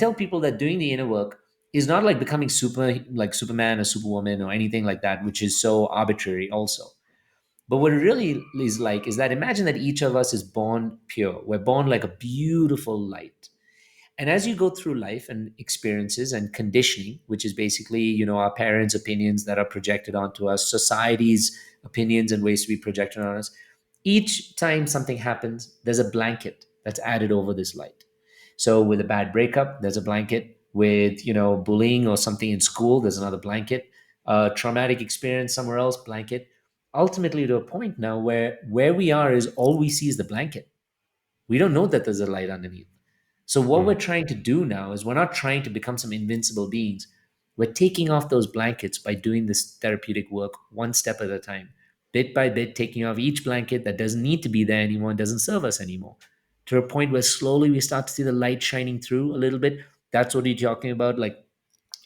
tell people that doing the inner work is not like becoming like Superman or Superwoman or anything like that, which is so arbitrary also. But what it really is like is that imagine that each of us is born pure. We're born like a beautiful light. And as you go through life and experiences and conditioning, which is basically, our parents' opinions that are projected onto us, society's opinions and ways to be projected on us, each time something happens, there's a blanket that's added over this light. So with a bad breakup, there's a blanket. With, bullying or something in school, there's another blanket. Traumatic experience somewhere else, blanket. Ultimately, to a point now where we are is all we see is the blanket. We don't know that there's a light underneath. So what Mm. we're trying to do now is we're not trying to become some invincible beings. We're taking off those blankets by doing this therapeutic work one step at a time, bit by bit, taking off each blanket that doesn't need to be there anymore and doesn't serve us anymore, to a point where slowly we start to see the light shining through a little bit. That's what you're talking about. Like,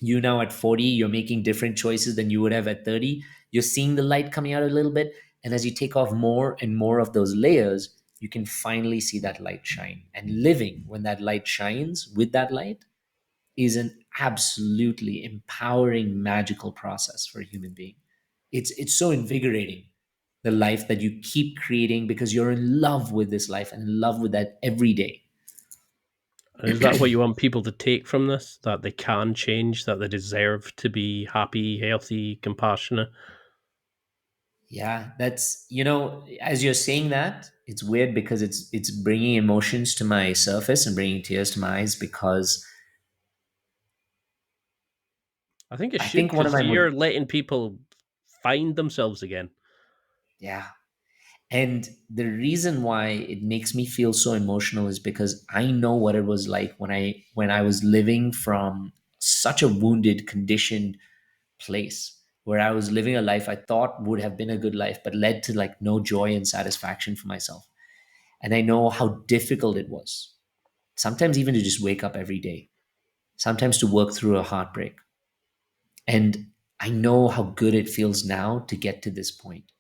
you now at 40, you're making different choices than you would have at 30. You're seeing the light coming out a little bit. And as you take off more and more of those layers, you can finally see that light shine. And living when that light shines with that light is an absolutely empowering, magical process for a human being. It's so invigorating, the life that you keep creating because you're in love with this life and in love with that every day. And is that what you want people to take from this? That they can change, that they deserve to be happy, healthy, compassionate? Yeah, that's, as you're saying that, it's weird because it's bringing emotions to my surface and bringing tears to my eyes because I think it I should, think one of because my most, you're letting people find themselves again. yeah. And the reason why it makes me feel so emotional is because I know what it was like when I was living from such a wounded, conditioned place, where I was living a life I thought would have been a good life, but led to like no joy and satisfaction for myself. And I know how difficult it was. Sometimes even to just wake up every day, sometimes to work through a heartbreak. And I know how good it feels now to get to this point.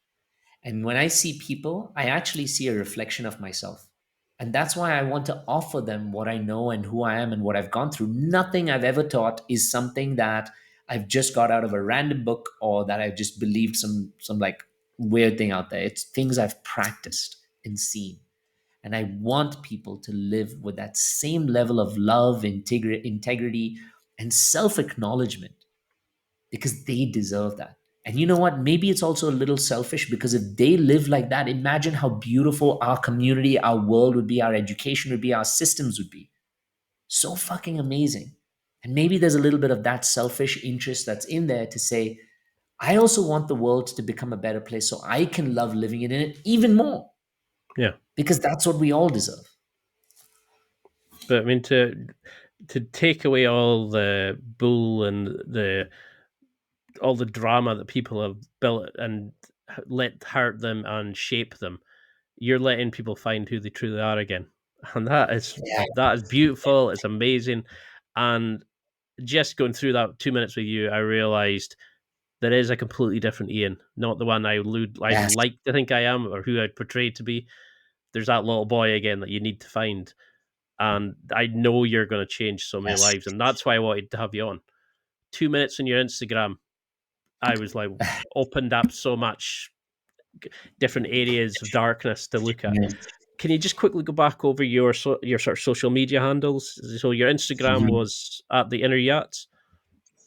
And when I see people, I actually see a reflection of myself. And that's why I want to offer them what I know and who I am and what I've gone through. Nothing I've ever taught is something that I've just got out of a random book or that I've just believed some like weird thing out there. It's things I've practiced and seen. And I want people to live with that same level of love, integrity, and self acknowledgement because they deserve that. And you know what? Maybe it's also a little selfish because if they live like that, imagine how beautiful our community, our world would be, our education would be, our systems would be. So fucking amazing. And maybe there's a little bit of that selfish interest that's in there to say, I also want the world to become a better place so I can love living in it even more Yeah. because that's what we all deserve. But I mean, to take away all the bull and the all the drama that people have built and let hurt them and shape them, you're letting people find who they truly are again, and Yeah. that is beautiful. It's amazing, and just going through that 2 minutes with you, I realized there is a completely different Ian, not the one I'd Yes. like to think I am or who I'd portrayed to be. There's that little boy again that you need to find, and I know you're going to change so many Yes. lives, and that's why I wanted to have you on. 2 minutes on your Instagram, I was like opened up so much different areas of darkness to look at. Yes. Can you just quickly go back over your sort of social media handles? So your Instagram Mhm. was at the Inner Yachts.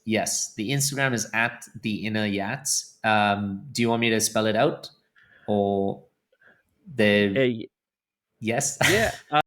Yes. The Instagram is at the inner yats. Do you want me to spell it out or the Uh, yes? yeah,